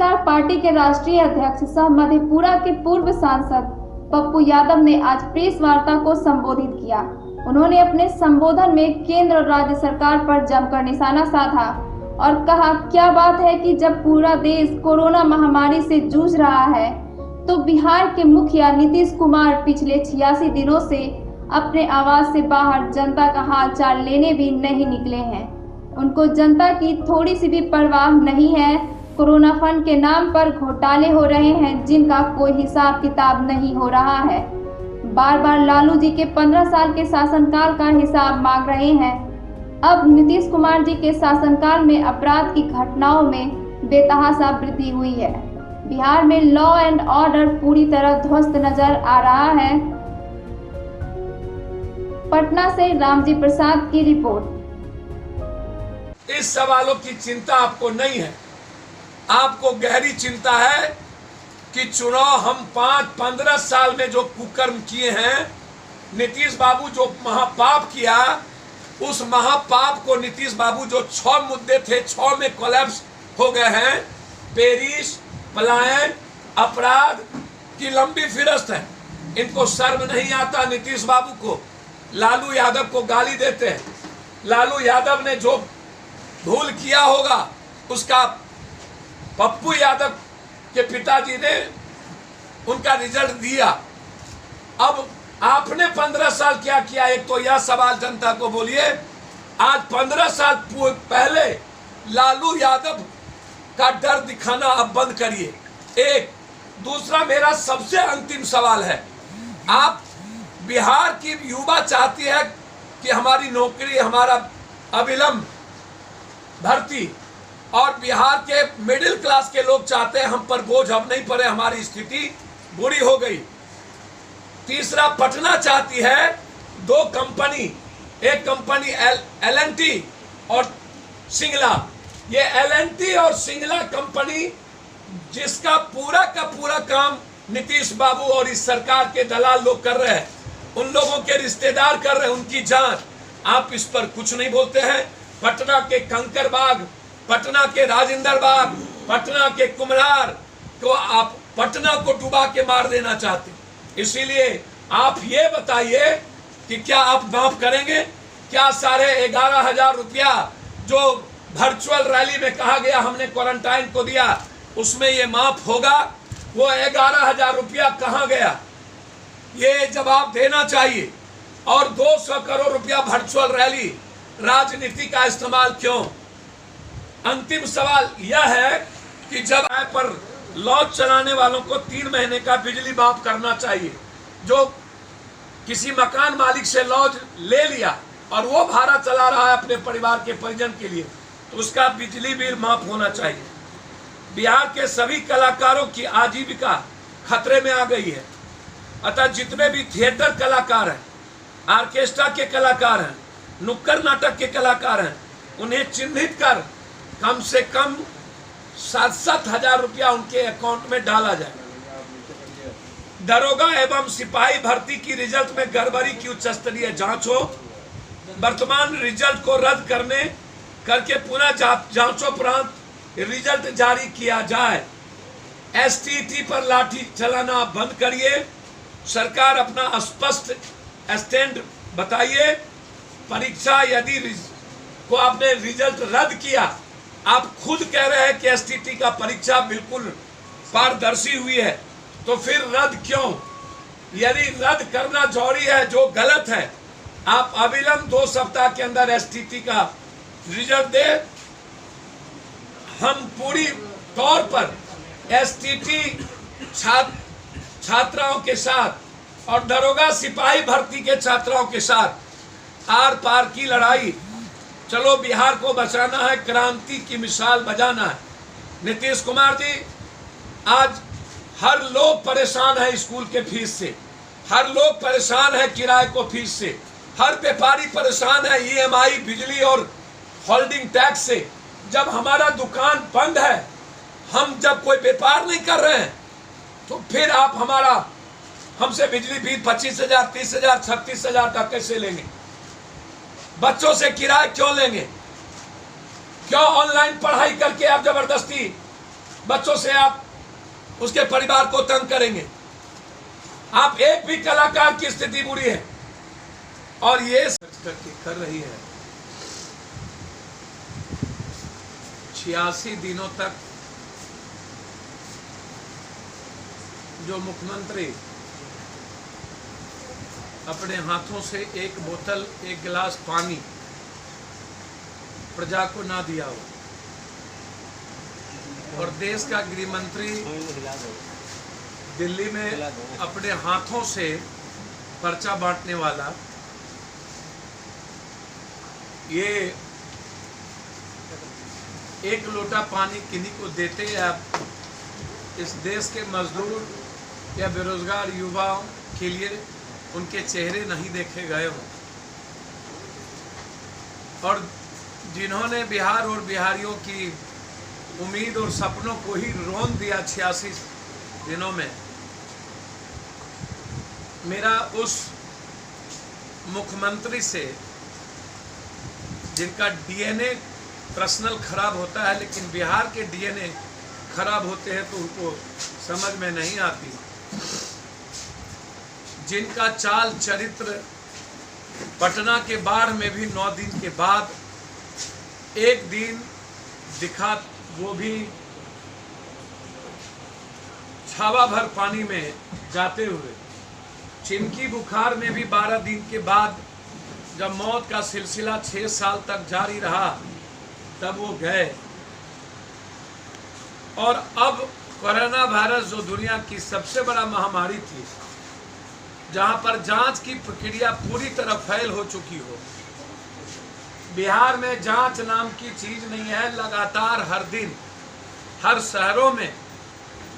सरकार पार्टी के राष्ट्रीय अध्यक्ष सह मधेपुरा के पूर्व सांसद पप्पू यादव ने आज प्रेस वार्ता को संबोधित किया। उन्होंने अपने संबोधन में केंद्र और राज्य सरकार पर जमकर निशाना साधा और कहा, क्या बात है कि जब पूरा देश कोरोना महामारी से जूझ रहा है तो बिहार के मुखिया नीतीश कुमार पिछले 86 दिनों से अपने आवास से बाहर जनता का हाल चाल लेने भी नहीं निकले हैं। उनको जनता की थोड़ी सी भी परवाह नहीं है। कोरोना फंड के नाम पर घोटाले हो रहे हैं जिनका कोई हिसाब किताब नहीं हो रहा है। बार बार लालू जी के 15 साल के शासनकाल का हिसाब मांग रहे हैं। अब नीतीश कुमार जी के शासनकाल में अपराध की घटनाओं में बेतहाशा वृद्धि हुई है। बिहार में लॉ एंड ऑर्डर पूरी तरह ध्वस्त नजर आ रहा है। पटना से रामजी प्रसाद की रिपोर्ट। इस सवालों की चिंता आपको नहीं है। आपको गहरी चिंता है कि चुनाव हम 5-15 साल में जो कुकर्म किए हैं, नीतीश बाबू जो महापाप किया, उस महापाप को नीतीश बाबू जो 6 मुद्दे थे 6 में कोलैप्स हो गए हैं। पेरिस, पलायन, अपराध की लंबी फिरस्त है। इनको शर्म नहीं आता नीतीश बाबू को। लालू यादव को गाली देते हैं। लालू यादव ने जो भूल किया होगा उसका पप्पू यादव के पिताजी ने उनका रिजल्ट दिया। अब आपने 15 साल क्या किया? एक तो यह सवाल जनता को बोलिए। आज 15 साल पहले लालू यादव का डर दिखाना अब बंद करिए। एक दूसरा मेरा सबसे अंतिम सवाल है, आप बिहार की युवा चाहती है कि हमारी नौकरी, हमारा अविलंब भर्ती, और बिहार के मिडिल क्लास के लोग चाहते हैं हम पर बोझ अब नहीं पड़े, हमारी स्थिति बुरी हो गई। तीसरा, पटना चाहती है 2 कंपनी, एक कंपनी L&T और सिंगला। ये L&T और सिंगला कंपनी जिसका पूरा का पूरा काम नीतीश बाबू और इस सरकार के दलाल लोग कर रहे हैं, उन लोगों के रिश्तेदार कर रहे हैं, उनकी जांच। आप इस पर कुछ नहीं बोलते हैं। पटना के कंकरबाग, पटना के राजेंद्र बाग, पटना के कुम्हरार को आप पटना को डुबा के मार देना चाहते। इसीलिए आप ये बताइए कि क्या आप माफ करेंगे? क्या 11,500 रुपया जो वर्चुअल रैली में कहा गया हमने क्वारंटाइन को दिया, उसमें ये माफ होगा? वो 11,000 रुपया कहाँ गया? ये जवाब देना चाहिए। और 200 करोड़ रुपया वर्चुअल रैली, राजनीति का इस्तेमाल क्यों? अंतिम सवाल यह है कि जब आय पर लॉज चलाने वालों को 3 महीने का बिजली माफ करना चाहिए। जो किसी मकान मालिक से लॉज ले लिया और वो भाड़ा चला रहा है अपने परिवार के परिजन के लिए, तो उसका बिजली बिल माफ होना चाहिए। बिहार के सभी कलाकारों की आजीविका खतरे में आ गई है। अतः जितने भी थिएटर कलाकार हैं, ऑर्केस्ट्रा के कलाकार हैं, नुक्कड़ नाटक के कलाकार हैं, उन्हें चिन्हित कर कम से कम 7-7 हजार रुपया उनके अकाउंट में डाला जाए। दरोगा एवं सिपाही भर्ती की रिजल्ट में गड़बड़ी की उच्च स्तरीय जांच हो। वर्तमान रिजल्ट को रद्द करके पुनः जांचोपरांत रिजल्ट जारी किया जाए। STT पर लाठी चलाना बंद करिए। सरकार अपना स्पष्ट स्टैंड बताइए। परीक्षा यदि को आपने रिजल्ट रद्द किया, आप खुद कह रहे हैं कि STT का परीक्षा बिल्कुल पारदर्शी हुई है, तो फिर रद्द क्यों? यदि रद्द करना जरूरी है, जो गलत है, आप अविलंब 2 सप्ताह के अंदर STT का रिजल्ट दे। हम पूरी तौर पर STT छात्राओं के साथ और दरोगा सिपाही भर्ती के छात्राओं के साथ आर पार की लड़ाई। चलो, बिहार को बचाना है, क्रांति की मिसाल बजाना है। नीतीश कुमार जी, आज हर लोग परेशान है स्कूल के फीस से, हर लोग परेशान है किराए को फीस से, हर व्यापारी परेशान है EMI, बिजली और होल्डिंग टैक्स से। जब हमारा दुकान बंद है, हम जब कोई व्यापार नहीं कर रहे हैं, तो फिर आप हमसे बिजली बिल 25,000, 30,000, 36,000 तक कैसे लेंगे? बच्चों से किराया क्यों लेंगे? क्यों ऑनलाइन पढ़ाई करके आप जबरदस्ती बच्चों से आप उसके परिवार को तंग करेंगे। आप एक भी कलाकार की स्थिति बुरी है और ये करके कर रही है। 86 दिनों तक जो मुख्यमंत्री अपने हाथों से एक बोतल एक गिलास पानी प्रजा को ना दिया हो, और देश का गृह मंत्री दिल्ली में अपने हाथों से पर्चा बांटने वाला, ये एक लोटा पानी किन्हीं को देते या इस देश के मजदूर या बेरोजगार युवाओं के लिए उनके चेहरे नहीं देखे गए हों। और जिन्होंने बिहार और बिहारियों की उम्मीद और सपनों को ही रौंद दिया 86 दिनों में, मेरा उस मुख्यमंत्री से जिनका डीएनए पर्सनल खराब होता है, लेकिन बिहार के डीएनए खराब होते हैं तो उनको समझ में नहीं आती, जिनका चाल चरित्र पटना के बाढ़ में भी 9 दिन के बाद एक दिन दिखा, वो भी छावा भर पानी में जाते हुए, चिमकी बुखार में भी 12 दिन के बाद जब मौत का सिलसिला 6 साल तक जारी रहा तब वो गए। और अब कोरोना वायरस जो दुनिया की सबसे बड़ा महामारी थी, जहां पर जांच की प्रक्रिया पूरी तरह फैल हो चुकी हो, बिहार में जांच नाम की चीज नहीं है। लगातार हर दिन हर शहरों में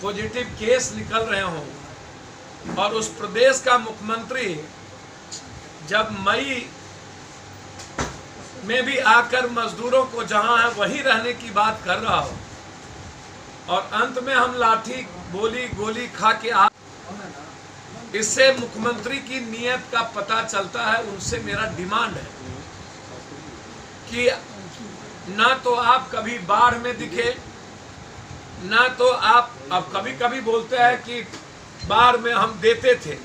पॉजिटिव केस निकल रहे हों, और उस प्रदेश का मुख्यमंत्री जब मई में भी आकर मजदूरों को जहां है वहीं रहने की बात कर रहा हो, और अंत में हम लाठी बोली गोली खा के आ, इससे मुख्यमंत्री की नीयत का पता चलता है। उनसे मेरा डिमांड है कि ना तो आप कभी बाढ़ में दिखे, ना तो आप, अब कभी कभी बोलते हैं कि बाढ़ में हम देते थे।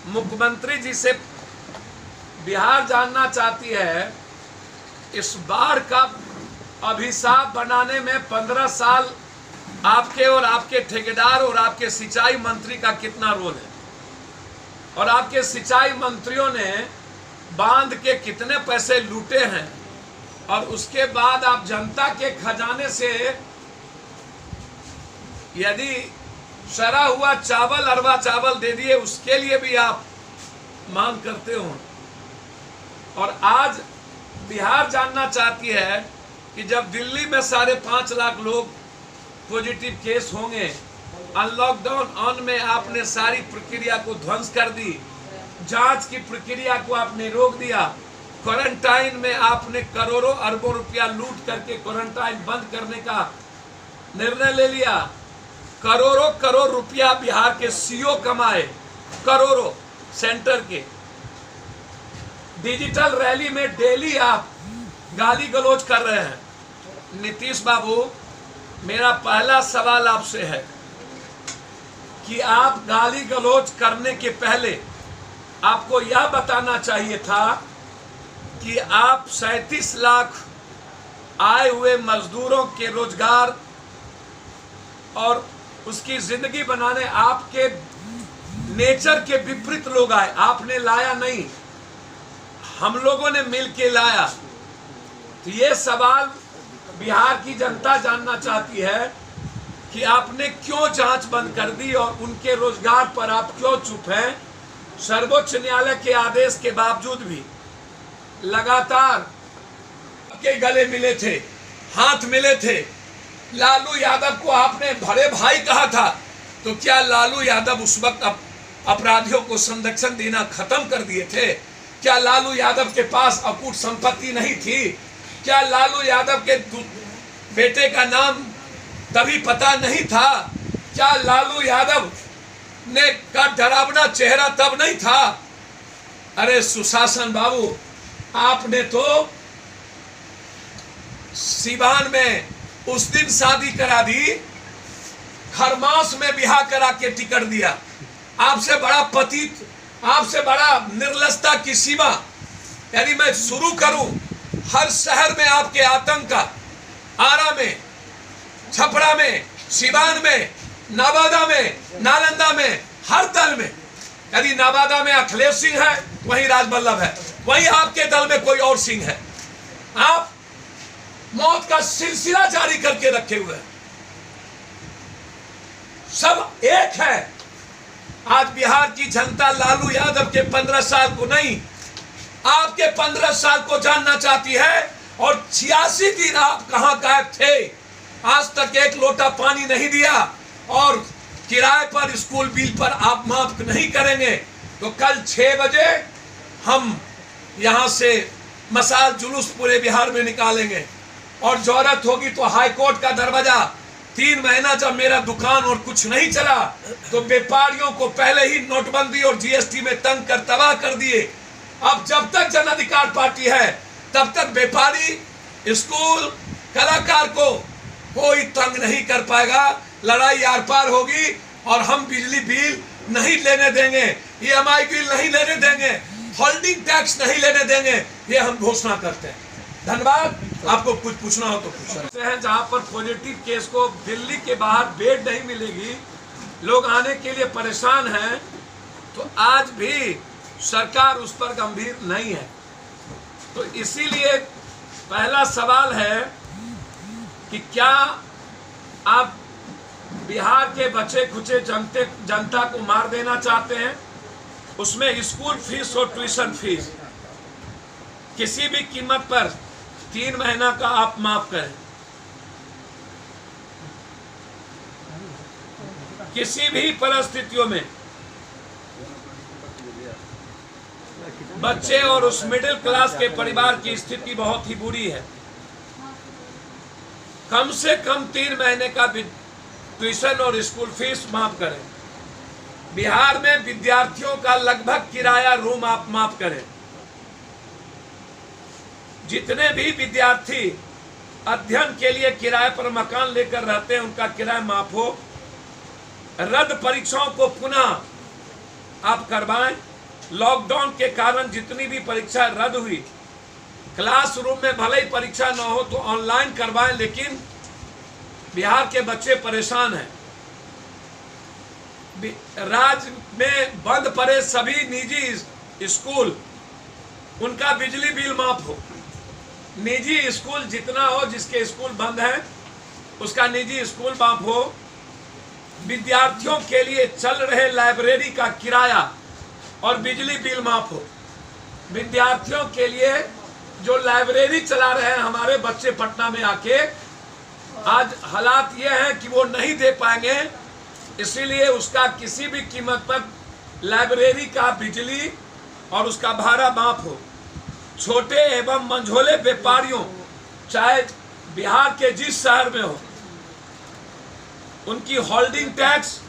मुख्यमंत्री जी से बिहार जानना चाहती है, इस बाढ़ का अभिशाप बनाने में 15 साल आपके और आपके ठेकेदार और आपके सिंचाई मंत्री का कितना रोल है, और आपके सिंचाई मंत्रियों ने बांध के कितने पैसे लूटे हैं, और उसके बाद आप जनता के खजाने से यदि सड़ा हुआ चावल, अरवा चावल दे दिए, उसके लिए भी आप मांग करते हो। और आज बिहार जानना चाहती है कि जब दिल्ली में 5.5 लाख लोग पॉजिटिव केस होंगे, अनलॉकडाउन ऑन में आपने सारी प्रक्रिया को ध्वंस कर दी, जांच की प्रक्रिया को आपने रोक दिया, क्वारंटाइन में आपने करोड़ों अरबों रुपया लूट करके क्वारंटाइन बंद करने का निर्णय ले लिया, करोड़ों करोड़ रुपया बिहार के सीओ कमाए, करोड़ों सेंटर के। डिजिटल रैली में डेली आप गाली गलौज कर रहे हैं। नीतीश बाबू, मेरा पहला सवाल आपसे है कि आप गाली गलौज करने के पहले आपको यह बताना चाहिए था कि आप 37 लाख आए हुए मजदूरों के रोजगार और उसकी जिंदगी बनाने आपके नेचर के विपरीत लोग आए। आपने लाया नहीं, हम लोगों ने मिल के लाया। तो ये सवाल बिहार की जनता जानना चाहती है कि आपने क्यों जांच बंद कर दी और उनके रोजगार पर आप क्यों चुप हैं। सर्वोच्च न्यायालय के आदेश के बावजूद भी लगातार के गले मिले थे, हाथ मिले थे। लालू यादव को आपने बड़े भाई कहा था, तो क्या लालू यादव उस वक्त अपराधियों को संरक्षण देना खत्म कर दिए थे? क्या लालू यादव के पास अकूट संपत्ति नहीं थी? क्या लालू यादव के बेटे का नाम तभी पता नहीं था? क्या लालू यादव ने का डरावना चेहरा तब नहीं था? अरे सुशासन बाबू, आपने तो सिवान में उस दिन शादी करा दी, खरमास में ब्याह करा के टिकट दिया। आपसे बड़ा पतित, आपसे बड़ा निर्लजता की सीमा यदि मैं शुरू करूं, हर शहर में आपके आतंक का, आरा में, छपरा में, सिवान में, नवादा में, नालंदा में, हर दल में, यदि नवादा में अखिलेश सिंह है, वहीं राजवल्लभ है, वहीं आपके दल में कोई और सिंह है। आप मौत का सिलसिला जारी करके रखे हुए हैं। सब एक है। आज बिहार की जनता लालू यादव के 15 साल को नहीं, आपके 15 साल को जानना चाहती है। और 86 दिन आप कहां गायब थे? आज तक एक लोटा पानी नहीं दिया और किराए पर, स्कूल बिल पर आप माफ नहीं करेंगे तो कल 6 बजे हम यहां से मसाल जुलूस पूरे बिहार में निकालेंगे। और जरूरत होगी तो हाईकोर्ट का दरवाजा, 3 महीना जब मेरा दुकान और कुछ नहीं चला तो व्यापारियों को पहले ही नोटबंदी और जीएसटी में तंग कर तबाह कर दिए। अब जब तक जन अधिकार पार्टी है तब तक व्यापारी, स्कूल, कलाकार को कोई तंग नहीं कर पाएगा। लड़ाई आर पार होगी और हम बिजली बिल नहीं लेने देंगे, EMI बिल नहीं लेने देंगे, होल्डिंग टैक्स नहीं लेने देंगे, ये हम घोषणा करते हैं। धन्यवाद। आपको कुछ पूछना हो तो पूछ सकते हैं। जहां पर पॉजिटिव केस को दिल्ली के बाहर बेड नहीं मिलेगी, लोग आने के लिए परेशान हैं, तो आज भी सरकार उस पर गंभीर नहीं है। तो इसीलिए पहला सवाल है कि क्या आप बिहार के बचे खुचे जनता को मार देना चाहते हैं? उसमें स्कूल फीस और ट्यूशन फीस किसी भी कीमत पर 3 महीना का आप माफ करें। किसी भी परिस्थितियों में बच्चे और उस मिडिल क्लास के परिवार की स्थिति बहुत ही बुरी है। कम से कम 3 महीने का ट्यूशन और स्कूल फीस माफ करें। बिहार में विद्यार्थियों का लगभग किराया रूम आप माफ करें। जितने भी विद्यार्थी अध्ययन के लिए किराए पर मकान लेकर रहते हैं उनका किराया माफ हो। रद्द परीक्षाओं को पुनः आप करवाएं। लॉकडाउन के कारण जितनी भी परीक्षा रद्द हुई, क्लासरूम में भले ही परीक्षा न हो तो ऑनलाइन करवाएं, लेकिन बिहार के बच्चे परेशान हैं। राज्य में बंद पड़े सभी निजी स्कूल, उनका बिजली बिल माफ हो। निजी स्कूल जितना हो, जिसके स्कूल बंद हैं उसका निजी स्कूल माफ हो। विद्यार्थियों के लिए चल रहे लाइब्रेरी का किराया और बिजली बिल माफ हो। विद्यार्थियों के लिए जो लाइब्रेरी चला रहे हैं हमारे बच्चे पटना में आके, आज हालात ये हैं कि वो नहीं दे पाएंगे, इसीलिए उसका किसी भी कीमत पर लाइब्रेरी का बिजली और उसका भाड़ा माफ हो। छोटे एवं मंझोले व्यापारियों, चाहे बिहार के जिस शहर में हो, उनकी होल्डिंग टैक्स,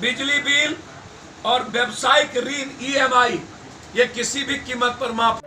बिजली बिल और व्यावसायिक ऋण EMI ये किसी भी कीमत पर माफ